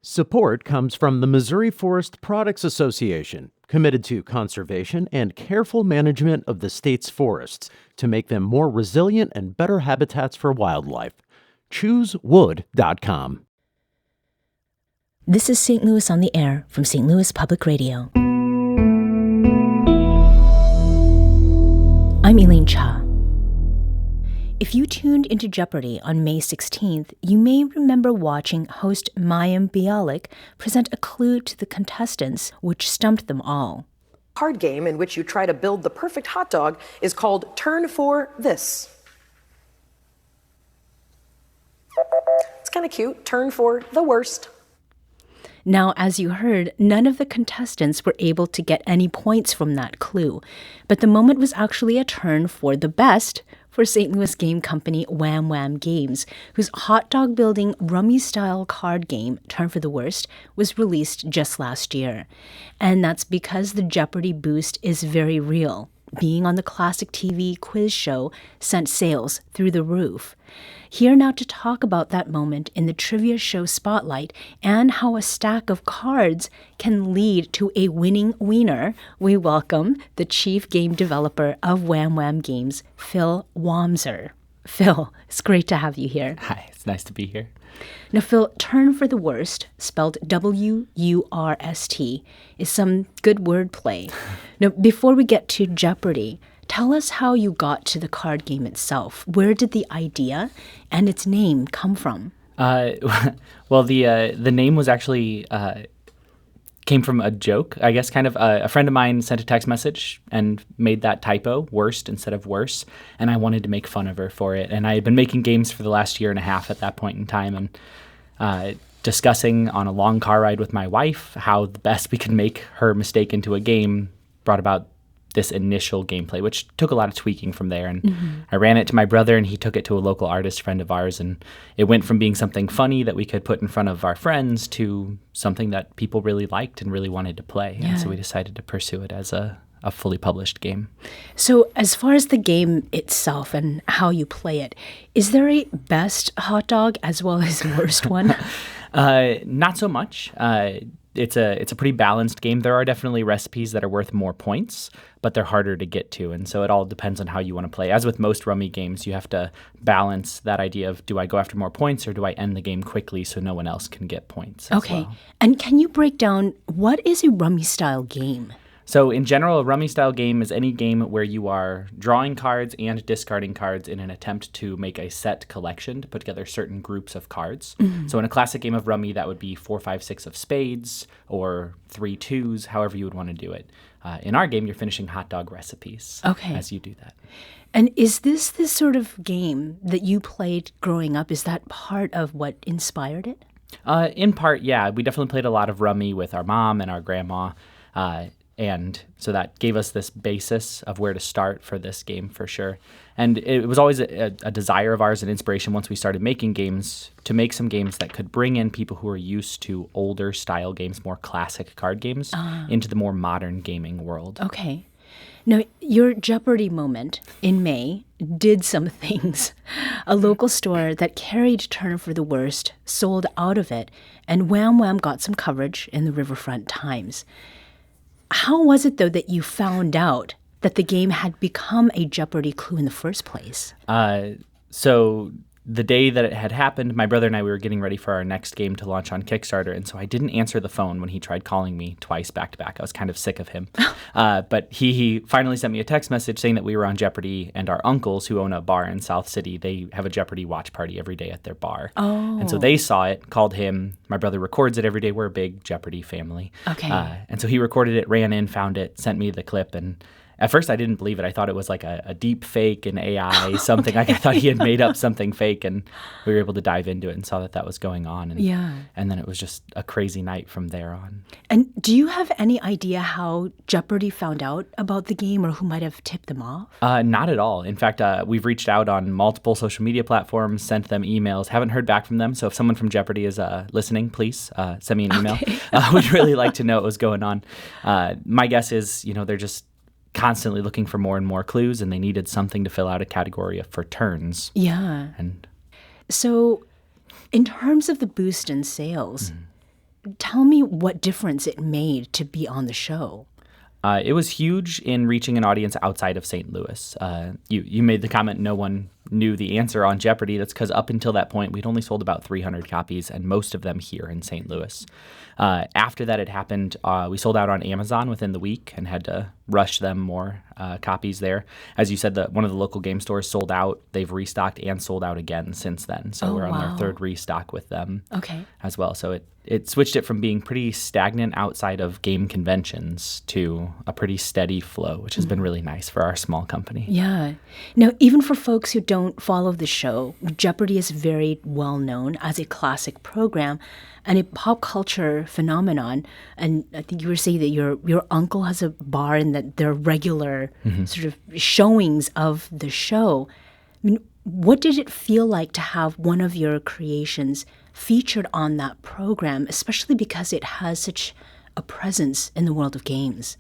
Support comes from the Missouri Forest Products Association, committed to conservation and careful management of the state's forests to make them more resilient and better habitats for wildlife. ChooseWood.com. This is St. Louis on the Air from St. Louis Public Radio. I'm Elaine Cha. If you tuned into Jeopardy on May 16th, you may remember watching host Mayim Bialik present a clue to the contestants, which stumped them all. Card game in which you try to build the perfect hot dog is called Turn for This. It's kind of cute. Turn for the Wurst. Now, as you heard, none of the contestants were able to get any points from that clue, but the moment was actually a turn for the best for St. Louis game company Wham Wham Games, whose hot dog building rummy-style card game, Turn for the Wurst, was released just last year. And that's because the Jeopardy boost is very real. Being on the classic TV quiz show sent sales through the roof. Here now to talk about that moment in the trivia show spotlight and how a stack of cards can lead to a winning wiener, we welcome the chief game developer of Wham Wham Games, Phill Wamser. Phill, it's great to have you here. Hi, it's nice to be here. Now, Phill, Turn for the Wurst, spelled W-U-R-S-T, is some good wordplay. Now, before we get to Jeopardy, tell us how you got to the card game itself. Where did the idea and its name come from? Well, the name was actually came from a joke, I guess. Kind of a friend of mine sent a text message and made that typo, Wurst instead of worse, and I wanted to make fun of her for it. And I had been making games for the last year and a half at that point in time, and discussing on a long car ride with my wife how the best we could make her mistake into a game brought about this initial gameplay, which took a lot of tweaking from there. And I ran it to my brother, and he took it to a local artist friend of ours. And it went from being something funny that we could put in front of our friends to something that people really liked and really wanted to play. Yeah. And so we decided to pursue it as a fully published game. So as far as the game itself and how you play it, is there a best hot dog as well as worst one? Not so much. It's a pretty balanced game. There are definitely recipes that are worth more points, but they're harder to get to. And so it all depends on how you want to play. As with most rummy games, you have to balance that idea of, do I go after more points or do I end the game quickly so no one else can get points as well? And can you break down, what is a rummy-style game? So in general, a rummy-style game is any game where you are drawing cards and discarding cards in an attempt to make a set collection to put together certain groups of cards. So in a classic game of rummy, that would be 4, 5, 6 of spades or 3 twos, however you would want to do it. In our game, you're finishing hot dog recipes as you do that. And is this sort of game that you played growing up, is that part of what inspired it? In part, yeah. We definitely played a lot of rummy with our mom and our grandma. And so that gave us this basis of where to start for this game for sure. And it was always a desire of ours and inspiration once we started making games to make some games that could bring in people who are used to older style games, more classic card games, into the more modern gaming world. Okay. Now, your Jeopardy moment in May did some things. A local store that carried Turn for the Wurst sold out of it, and Wham Wham got some coverage in the Riverfront Times. How was it, though, that you found out that the game had become a Jeopardy clue in the first place? So the day that it had happened, my brother and I, we were getting ready for our next game to launch on Kickstarter, and so I didn't answer the phone when he tried calling me twice back to back. I was kind of sick of him. But he finally sent me a text message saying that we were on Jeopardy, and our uncles, who own a bar in South City, they have a Jeopardy watch party every day at their bar. And so they saw it, called him. My brother records it every day. We're a big Jeopardy family. And so he recorded it, ran in, found it, sent me the clip, and at first, I didn't believe it. I thought it was like a deep fake, an AI, something. Like I thought he had made up something fake, and we were able to dive into it and saw that was going on. And then it was just a crazy night from there on. And do you have any idea how Jeopardy found out about the game or who might have tipped them off? Not at all. In fact, we've reached out on multiple social media platforms, sent them emails, haven't heard back from them. So if someone from Jeopardy is listening, please send me an email. We'd really like to know what was going on. My guess is, they're just constantly looking for more and more clues, and they needed something to fill out a category for turns. Yeah. And so in terms of the boost in sales, tell me what difference it made to be on the show. It was huge in reaching an audience outside of St. Louis. You made the comment no one knew the answer on Jeopardy. That's because up until that point, we'd only sold about 300 copies, and most of them here in St. Louis. After that had happened, we sold out on Amazon within the week and had to rush them more copies there. As you said, one of the local game stores sold out. They've restocked and sold out again since then. So we're on their third restock with them as well. So it switched it from being pretty stagnant outside of game conventions to a pretty steady flow, which has been really nice for our small company. Yeah. Now, even for folks who don't follow the show, Jeopardy is very well known as a classic program and a pop culture phenomenon. And I think you were saying that your uncle has a bar and that there are regular sort of showings of the show. I mean, what did it feel like to have one of your creations featured on that program, especially because it has such a presence in the world of games?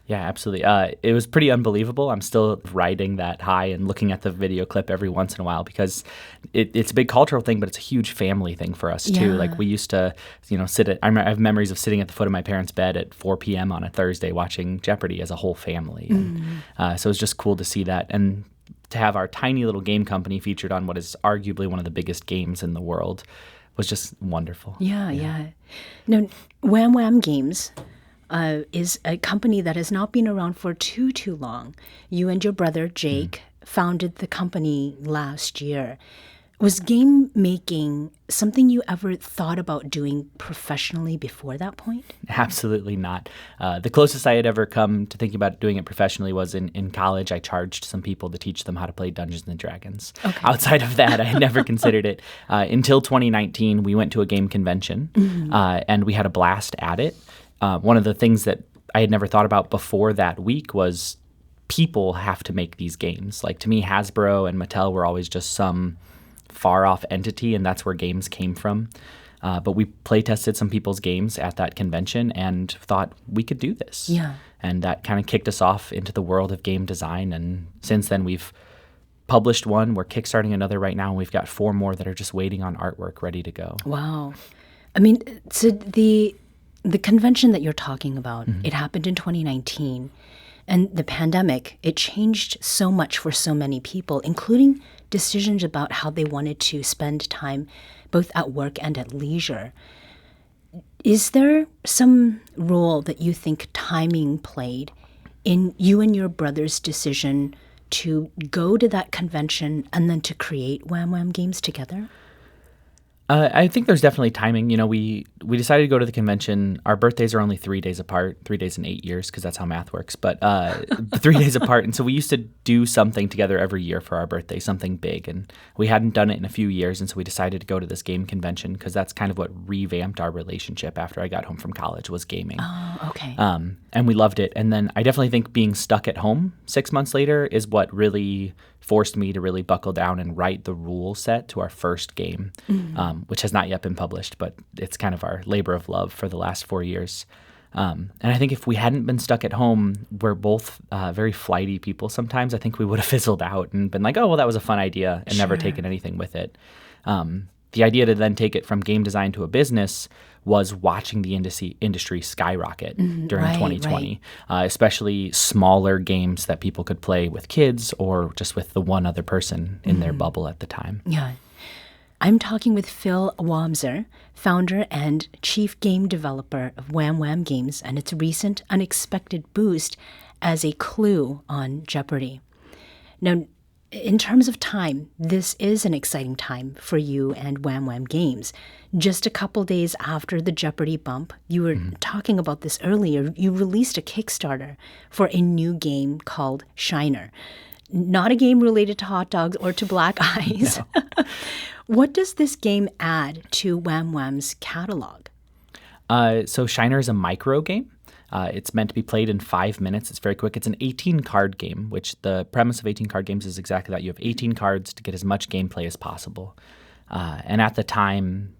Yeah, absolutely. It was pretty unbelievable. I'm still riding that high and looking at the video clip every once in a while because it's a big cultural thing, but it's a huge family thing for us too. Like we used to, I have memories of sitting at the foot of my parents' bed at 4 p.m. on a Thursday watching Jeopardy as a whole family. And, so it was just cool to see that. And to have our tiny little game company featured on what is arguably one of the biggest games in the world was just wonderful. Yeah. Now, Wham Wham Games is a company that has not been around for too long. You and your brother, Jake, founded the company last year. Was game making something you ever thought about doing professionally before that point? Absolutely not. The closest I had ever come to thinking about doing it professionally was in college. I charged some people to teach them how to play Dungeons & Dragons. Outside of that, I had never considered it. Until 2019, we went to a game convention, and we had a blast at it. One of the things that I had never thought about before that week was people have to make these games. Like, to me, Hasbro and Mattel were always just some far-off entity, and that's where games came from. But we play-tested some people's games at that convention and thought we could do this. Yeah. And that kind of kicked us off into the world of game design. And since then, we've published one. We're kickstarting another right now, and we've got 4 more that are just waiting on artwork ready to go. Wow. I mean, so the convention that you're talking about, it happened in 2019. And the pandemic, it changed so much for so many people, including decisions about how they wanted to spend time both at work and at leisure. Is there some role that you think timing played in you and your brother's decision to go to that convention and then to create Wham Wham Games together? I think there's definitely timing. We decided to go to the convention. Our birthdays are only 3 days apart, 3 days in 8 years, because that's how math works. But 3 days apart. And so we used to do something together every year for our birthday, something big. And we hadn't done it in a few years. And so we decided to go to this game convention because that's kind of what revamped our relationship after I got home from college was gaming. Oh, okay. And we loved it. And then I definitely think being stuck at home 6 months later is what really forced me to really buckle down and write the rule set to our first game, which has not yet been published, but it's kind of our labor of love for the last 4 years. And I think if we hadn't been stuck at home, we're both very flighty people sometimes. I think we would have fizzled out and been like, oh, well, that was a fun idea, and never taken anything with it. The idea to then take it from game design to a business was watching the industry skyrocket during 2020, especially smaller games that people could play with kids or just with the one other person in their bubble at the time. Yeah. I'm talking with Phill Wamser, founder and chief game developer of Wham Wham Games and its recent unexpected boost as a clue on Jeopardy. Now, in terms of time, this is an exciting time for you and Wham Wham Games. Just a couple days after the Jeopardy bump, you were talking about this earlier, you released a Kickstarter for a new game called Shiner. Not a game related to hot dogs or to black eyes. No. What does this game add to Wham Wham's catalog? So Shiner is a micro game. It's meant to be played in 5 minutes. It's very quick. It's an 18-card game, which the premise of 18-card games is exactly that. You have 18 cards to get as much gameplay as possible. And at the time,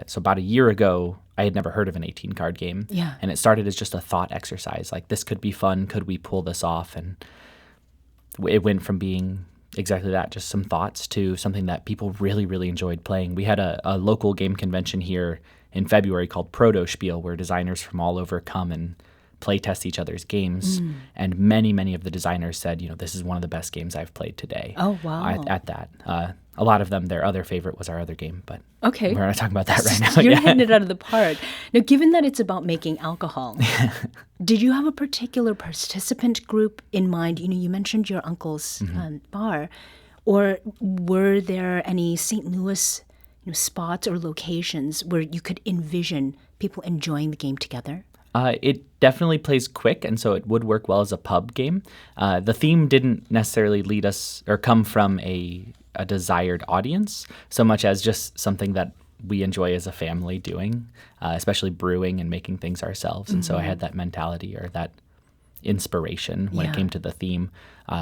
so about a year ago, I had never heard of an 18-card game. Yeah. And it started as just a thought exercise. Like, this could be fun. Could we pull this off? And it went from being exactly that, just some thoughts, to something that people really, really enjoyed playing. We had a local game convention here in February called Proto Spiel, where designers from all over come and play test each other's games. And many of the designers said, this is one of the best games I've played today. Oh, wow. At that. A lot of them, their other favorite was our other game, but Okay. we're not talking about that right now. You're hitting it out of the park. Now, given that it's about making alcohol, did you have a particular participant group in mind? You mentioned your uncle's bar, or were there any St. Louis spots or locations where you could envision people enjoying the game together? It definitely plays quick, and so it would work well as a pub game. The theme didn't necessarily lead us or come from a desired audience so much as just something that we enjoy as a family doing, especially brewing and making things ourselves. And so I had that mentality or that inspiration when it came to the theme.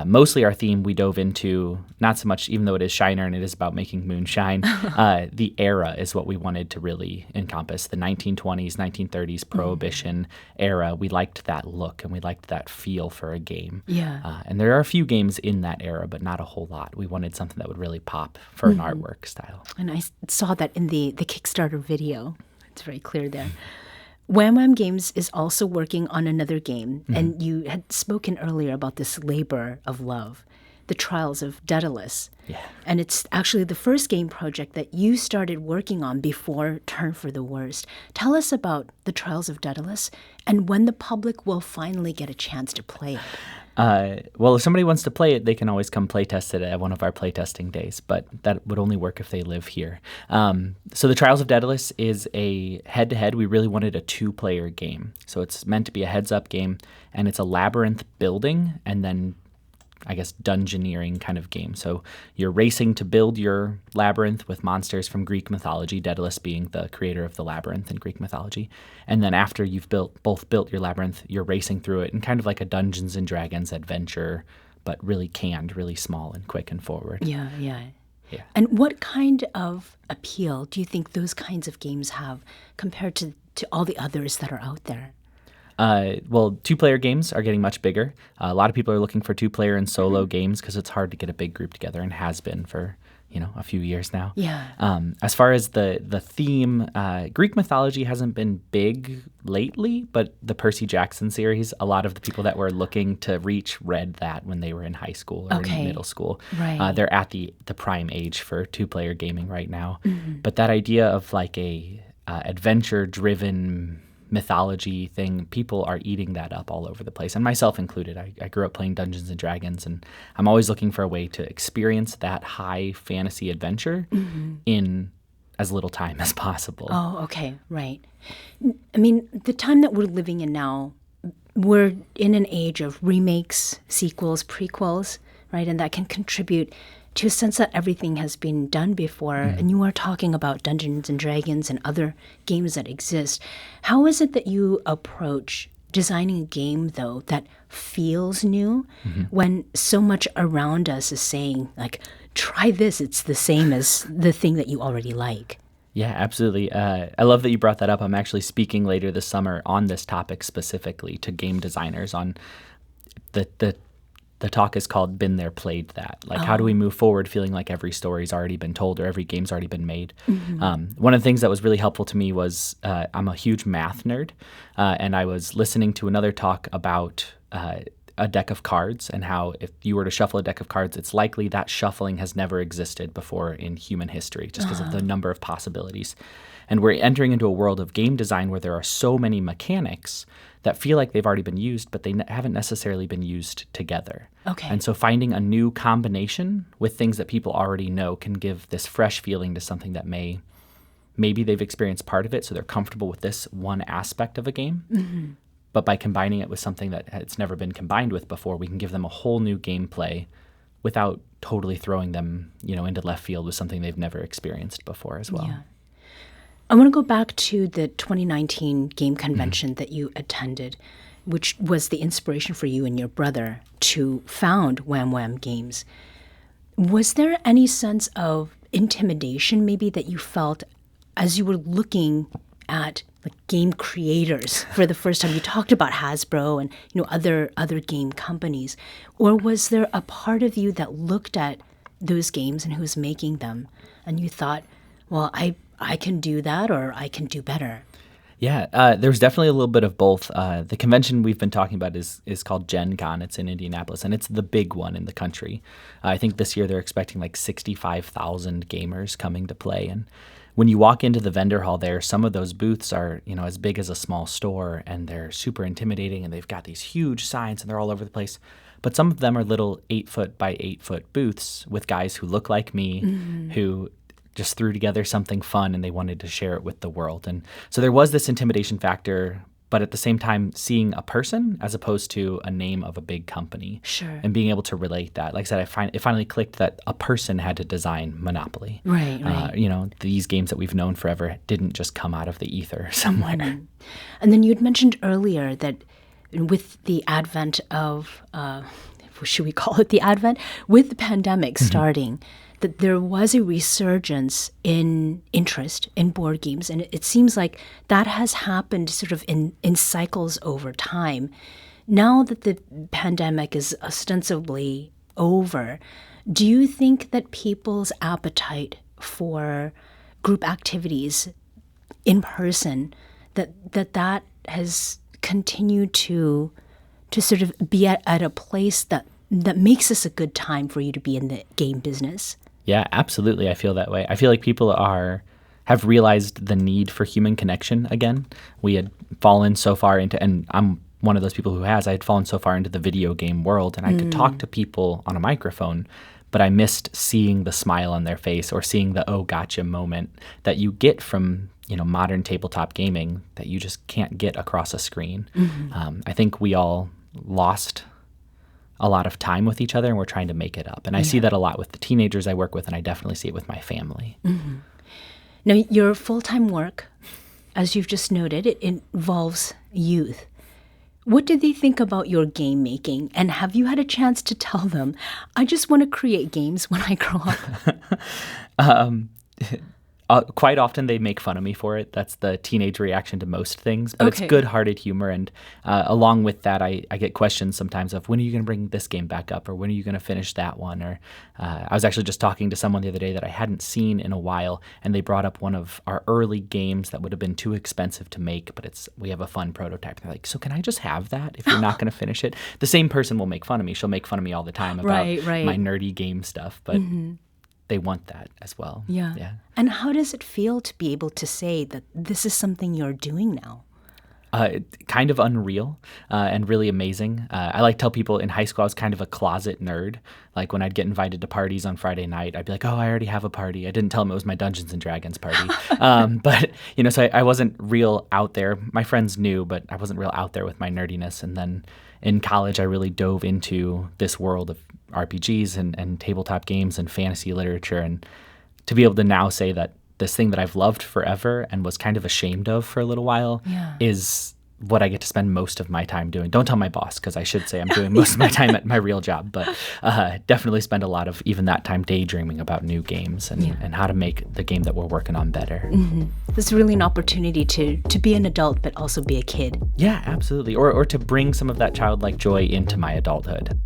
Mostly our theme we dove into, not so much, even though it is Shiner and it is about making moonshine, the era is what we wanted to really encompass. The 1920s, 1930s Prohibition era. We liked that look and we liked that feel for a game. Yeah. And there are a few games in that era, but not a whole lot. We wanted something that would really pop for an artwork style. And I saw that in the Kickstarter video. It's very clear there. Wham Wham Games is also working on another game, and you had spoken earlier about this labor of love, The Trials of Daedalus. Yeah. And it's actually the first game project that you started working on before Turn for the Wurst. Tell us about The Trials of Daedalus and when the public will finally get a chance to play it. Well, if somebody wants to play it, they can always come play test it at one of our playtesting days, but that would only work if they live here. So the Trials of Daedalus is a head-to-head. We really wanted a 2-player game. So it's meant to be a heads-up game, and it's a labyrinth building and then, I guess, dungeoneering kind of game. So you're racing to build your labyrinth with monsters from Greek mythology, Daedalus being the creator of the labyrinth in Greek mythology. And then after you've both built your labyrinth, you're racing through it in kind of like a Dungeons and Dragons adventure, but really canned, really small and quick and forward. Yeah. Yeah. And what kind of appeal do you think those kinds of games have compared to all the others that are out there? Well, 2-player games are getting much bigger. A lot of people are looking for 2-player and solo games because it's hard to get a big group together and has been for, a few years now. Yeah. As far as the theme, Greek mythology hasn't been big lately, but the Percy Jackson series, a lot of the people that were looking to reach read that when they were in high school or in middle school. Right. They're at the prime age for 2-player gaming right now. But that idea of like a adventure-driven mythology thing, people are eating that up all over the place, and myself included. I grew up playing Dungeons and Dragons, and I'm always looking for a way to experience that high fantasy adventure in as little time as possible. Oh, okay, right. I mean, the time that we're living in now, we're in an age of remakes, sequels, prequels, right? And that can contribute to a sense that everything has been done before. And you are talking about Dungeons and Dragons and other games that exist. How is it that you approach designing a game, though, that feels new when so much around us is saying, like, try this, it's the same as the thing that you already like? Yeah, absolutely. I love that you brought that up. I'm actually speaking later this summer on this topic specifically to game designers on the talk is called Been There, Played That. Like, how do we move forward feeling like every story's already been told or every game's already been made? One of the things that was really helpful to me was I'm a huge math nerd, and I was listening to another talk about a deck of cards and how if you were to shuffle a deck of cards, it's likely that shuffling has never existed before in human history just because of the number of possibilities. And we're entering into a world of game design where there are so many mechanics that feel like they've already been used, but they haven't necessarily been used together. Okay. And so finding a new combination with things that people already know can give this fresh feeling to something that maybe they've experienced part of it, so they're comfortable with this one aspect of a game. But by combining it with something that it's never been combined with before, we can give them a whole new gameplay without totally throwing them, into left field with something they've never experienced before as well. Yeah. I want to go back to the 2019 game convention that you attended, which was the inspiration for you and your brother to found Wham Wham Games. Was there any sense of intimidation maybe that you felt as you were looking at game creators for the first time? You talked about Hasbro and other game companies, or was there a part of you that looked at those games and who's making them and you thought, well, I can do that or I can do better? Yeah, there's definitely a little bit of both. The convention we've been talking about is called Gen Con. It's in Indianapolis, and it's the big one in the country. I think this year they're expecting like 65,000 gamers coming to play. And when you walk into the vendor hall there, some of those booths are, as big as a small store, and they're super intimidating, and they've got these huge signs, and they're all over the place. But some of them are little 8-foot by 8-foot booths with guys who look like me, who just threw together something fun and they wanted to share it with the world. And so there was this intimidation factor, but at the same time, seeing a person as opposed to a name of a big company. Sure. And being able to relate that. Like I said, it finally clicked that a person had to design Monopoly. Right. These games that we've known forever didn't just come out of the ether somewhere. Mm-hmm. And then you'd mentioned earlier that with the advent of, should we call it the advent? With the pandemic starting, that there was a resurgence in interest in board games. And it seems like that has happened sort of in cycles over time. Now that the pandemic is ostensibly over, do you think that people's appetite for group activities in person, that has continued to sort of be at a place that makes this a good time for you to be in the game business? Yeah, absolutely. I feel that way. I feel like people have realized the need for human connection again. We had fallen so far into, and I'm one of those people who I had fallen so far into the video game world, and I could talk to people on a microphone, but I missed seeing the smile on their face or seeing the oh gotcha moment that you get from modern tabletop gaming that you just can't get across a screen. I think we all lost a lot of time with each other, and we're trying to make it up. And I see that a lot with the teenagers I work with, and I definitely see it with my family. Now, your full-time work, as you've just noted, it involves youth. What did they think about your game making? And have you had a chance to tell them, I just want to create games when I grow up? Quite often they make fun of me for it. That's the teenage reaction to most things. But It's good-hearted humor. And along with that, I get questions sometimes of, when are you going to bring this game back up? Or when are you going to finish that one? Or I was actually just talking to someone the other day that I hadn't seen in a while, and they brought up one of our early games that would have been too expensive to make, but we have a fun prototype. They're like, so can I just have that if you're not going to finish it? The same person will make fun of me. She'll make fun of me all the time about my nerdy game stuff. But they want that as well. Yeah. And how does it feel to be able to say that this is something you're doing now? Kind of unreal and really amazing. I like to tell people in high school I was kind of a closet nerd. Like when I'd get invited to parties on Friday night, I'd be like, oh, I already have a party. I didn't tell them it was my Dungeons & Dragons party. But so I wasn't real out there. My friends knew, but I wasn't real out there with my nerdiness. And then in college, I really dove into this world of RPGs and tabletop games and fantasy literature. And to be able to now say that this thing that I've loved forever and was kind of ashamed of for a little while is what I get to spend most of my time doing. Don't tell my boss, because I should say I'm doing most of my time at my real job, but definitely spend a lot of even that time daydreaming about new games and how to make the game that we're working on better. It's really an opportunity to be an adult, but also be a kid. Yeah, absolutely. Or to bring some of that childlike joy into my adulthood.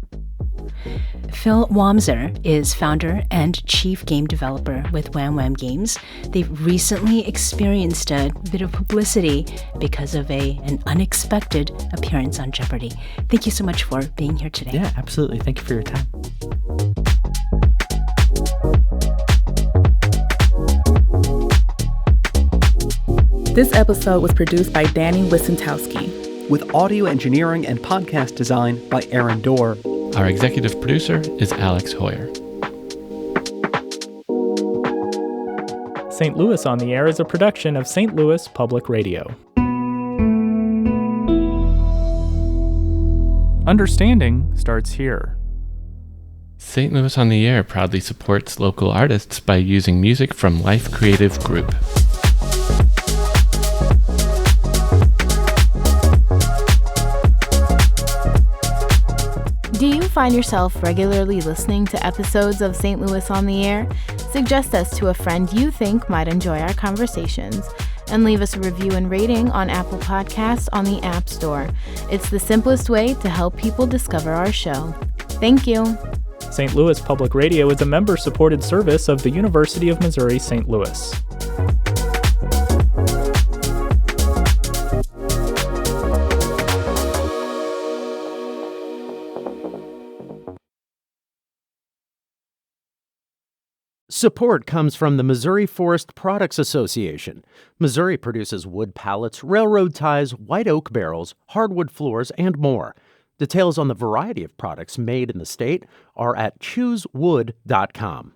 Phill Wamser is founder and chief game developer with Wham Wham Games. They've recently experienced a bit of publicity because of an unexpected appearance on Jeopardy. Thank you so much for being here today. Yeah, absolutely. Thank you for your time. This episode was produced by Danny Wissentowski, with audio engineering and podcast design by Aaron Dorr. Our executive producer is Alex Hoyer. St. Louis on the Air is a production of St. Louis Public Radio. Understanding starts here. St. Louis on the Air proudly supports local artists by using music from Life Creative Group. Do you find yourself regularly listening to episodes of St. Louis on the Air? Suggest us to a friend you think might enjoy our conversations, and leave us a review and rating on Apple Podcasts on the App Store. It's the simplest way to help people discover our show. Thank you. St. Louis Public Radio is a member-supported service of the University of Missouri St. Louis. Support comes from the Missouri Forest Products Association. Missouri produces wood pallets, railroad ties, white oak barrels, hardwood floors, and more. Details on the variety of products made in the state are at choosewood.com.